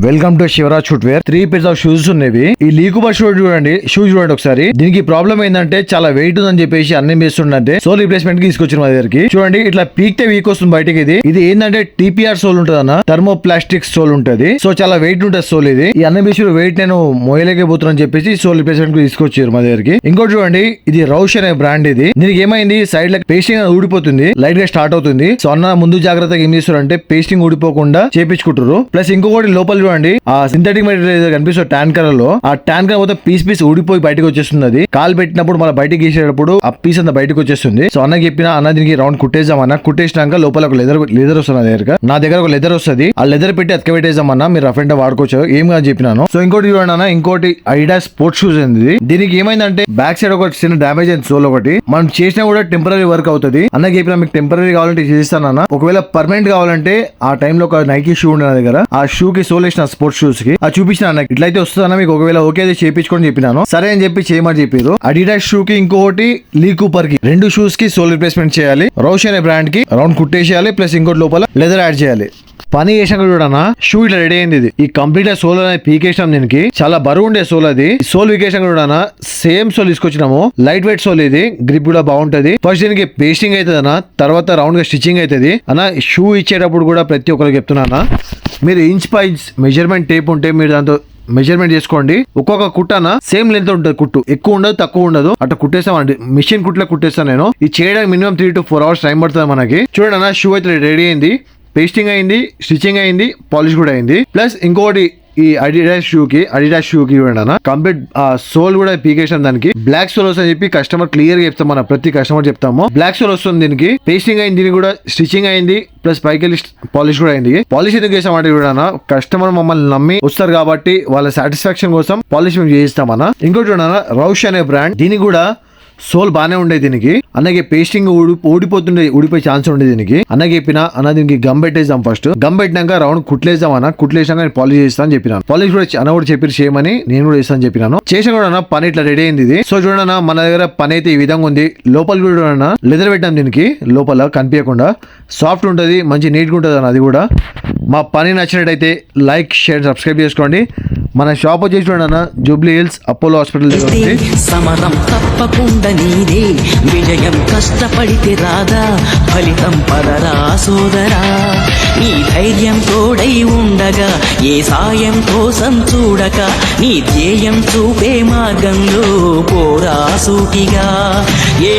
Welcome to Shivraj footwear. 3 pairs of shoes ఉన్నవి. ఈ లీకుబా shoe చూడండి, ఒకసారి. దీనికి ప్రాబ్లం ఏంటంటే చాలా వెయిట్ ఉందని చెప్పేసి అన్నం చేస్తుండే సోల్ రీప్లేస్మెంట్ కి తీసుకొచ్చిన మా దగ్గరికి. చూడండి ఇట్లా పీక్తే వీక్ వస్తుంది బయటకి. ఇది ఏంటంటే టీపీఆర్ సోల్ ఉంటుంది అన్న, థర్మో ప్లాస్టిక్ సోల్ ఉంటది. సో చాలా వెయిట్ ఉంటుంది సోల్. ఇది ఈ అన్నం చేసిన వెయిట్ నేను మోయలేకపోతున్నాను చెప్పేసి సోల్ రీప్లేస్మెంట్ కి తీసుకొచ్చారు మా దగ్గరికి. ఇంకోటి చూడండి, ఇది రౌష్ అనే బ్రాండ్. ఇది దీనికి ఏమైంది, సైడ్ లో పేస్టింగ్ ఊడిపోతుంది, లైట్ గా స్టార్ట్ అవుతుంది. సో అన్న ముందు జాగ్రత్తగా ఏం చేస్తారంటే పేస్టింగ్ ఊడిపోకుండా చేపించుకుంటారు. ప్లస్ ఇంకొకటి లోపల చూడండి, ఆ సింథటిక్ మెటీరియల్ కనిపిస్తుంది ట్యాన్ కలర్ లో. ఆ ట్యాన్ కలర్ మొత్తం పీస్ ఊడిపోయి బయటకు వచ్చేస్తుంది. అది కాల్ పెట్టినప్పుడు మన బయటకి గీసేటప్పుడు ఆ పీస్ అంతా బయటకు వచ్చేస్తుంది. సో అన్నకి చెప్పిన అన్న దీనికి రౌండ్ కుట్టేద్దాం అన్న. కుట్టేసినాక లోపల ఒక లెదర్ వస్తుంది నా దగ్గర ఒక లెదర్ వస్తుంది. ఆ లెదర్ పెట్టి అతక పెట్టేద్దాం అన్న, మీరు రఫ్ అండ్ వాడుకోవచ్చు ఏం కాదు చెప్పినాను. సో ఇంకోటి చూడండి అన్న, ఇంకోటి అడిడాస్ స్పోర్ట్స్ షూస్ ఉంది. దీనికి ఏమైందంటే బ్యాక్ సైడ్ ఒక చిన్న డ్యామేజ్ అయింది సోల్ ఒకటి. మనం చేసినా కూడా టెంపరీ వర్క్ అవుతుంది. అన్నకి చెప్పిన మీకు టెంపరీ కావాలంటే చేస్తాను అన్న. ఒకవేళ పర్మనెంట్ కావాలంటే ఆ టైంలో ఒక నైకీ షూ ఉండే నా దగ్గర, ఆ షూ కి సోల్ వేసిన స్పోర్ట్స్ షూస్ కి అది చూపించిన అన్న. ఇట్లయితే వస్తుందన్న, మీకు ఒకవేళ ఓకే అయితే చేయించుకొని చెప్పినాను. సరే అని చెప్పి చేయమని చెప్పారు. అడిడాస్ షూ కి ఇంకోటి లీ కూపర్ కి 2 షూస్ కి సోల్ రిప్లేస్మెంట్ చేయాలి. రౌష్ అనే బ్రాండ్ కి రౌండ్ కుట్టేసేయాలి. ప్లస్ ఇంకోటి లోపల లెదర్ యాడ్ చేయాలి. పని చేసాక చూడన్నా షూ ఇట్లా రెడీ అయింది. ఇది ఈ కంప్లీట్ సోల్ అనేది పీకేసాం. దీనికి చాలా బరువు ఉండే సోల్. అది సోల్ పీకేసాక చూడన్నా సేమ్ సోల్ తీసుకొచ్చినాము. Light weight sole. ఇది గ్రిప్ కూడా బాగుంటది. ఫస్ట్ దీనికి పేస్టింగ్ అవుతుంది అన్న, తర్వాత రౌండ్ గా స్టిచ్చింగ్ అవుతుంది అన్న. షూ ఇచ్చేటప్పుడు కూడా ప్రతి ఒక్కరికి చెప్తున్నా, మీరు ఇంచ్ పై మెజర్మెంట్ టేప్ ఉంటే మీరు దాంతో మెజర్మెంట్ చేసుకోండి. ఒక్కొక్క కుట్టన సేమ్ లెంత్ ఉంటుంది. కుట్టు ఎక్కువ ఉండదు, తక్కువ ఉండదు. అట్లా కుట్టేస్తామండి. మిషన్ కుట్లో కుట్టేస్తాను నేను. ఇది చేయడానికి మినిమం 3 to 4 hours టైం పడుతుంది మనకి. చూడండి అన్న, షూ అయితే రెడీ అయింది. పేస్టింగ్ అయింది, స్టిచ్చింగ్ అయింది, పాలిష్ కూడా అయింది. ప్లస్ ఇంకోటి ఈ అడిడాస్ షూ కి చూడండి అన్న, కంప్లీట్ సోల్ కూడా పీకేసాం. దానికి బ్లాక్ సోల్ వస్తుంది చెప్పి కస్టమర్ క్లియర్ గా చెప్తాం. మన ప్రతి కస్టమర్ చెప్తాము బ్లాక్ సోల్ వస్తుంది. దీనికి పేస్టింగ్ అయింది, దీనికి కూడా స్టిచ్చింగ్ అయింది, ప్లస్ పైకి పాలిష్ కూడా అయింది. పాలిష్ ఎందుకు చేసామంటే చూడన్నా, కస్టమర్ మమ్మల్ని నమ్మి వస్తారు కాబట్టి వాళ్ళ సాటిస్ఫాక్షన్ కోసం పాలిష్ మేము చేయిస్తామన్నా. ఇంకోటి చూడన్నా, రౌష్ అనే బ్రాండ్. దీనికి కూడా సోల్ బానే ఉండేది. దీనికి అన్నకి పేస్టింగ్ ఊడిపోయే ఛాన్స్ ఉండేది. దీనికి అన్నకి చెప్పిన అన్న దీనికి గమ్ పెట్టేద్దాం. ఫస్ట్ గమ్ పెట్టినాక రౌండ్ కుట్లేద్దాం అన్న. కుట్లేసాక నేను పాలిష్ చేస్తాను చెప్పినాను. పాలిష్ కూడా అన్న కూడా చెప్పి చేయమని నేను కూడా చేస్తాను చెప్పినాను. చేసిన కూడా అన్న పని ఇట్లా రెడీ అయింది. ఇది సో చూడన్నా, మన దగ్గర పని అయితే ఈ విధంగా ఉంది. లోపల కూడా చూడన్నా లెదర్ పెట్టాం. దీనికి లోపల కనిపించకుండా సాఫ్ట్ ఉంటుంది, మంచి నీట్ గా ఉంటుంది అన్న. అది కూడా మా పని నచ్చినట్టయితే లైక్, షేర్, సబ్స్క్రైబ్ చేసుకోండి. మన షాప్ వచ్చేసి చూడన్నా జూబ్లీ హిల్స్ అపోలో హాస్పిటల్ దగ్గర. సమరం తప్పకుండా నీదే, విజయం కష్టపడితే రాదా, ఫలితం పదరా సోదరా. నీ ధైర్యం తోడై ఉండగా, ఏ సాయం కోసం చూడక, నీ ధ్యేయం చూపే మార్గంలో పోరా సూటిగా. ఏ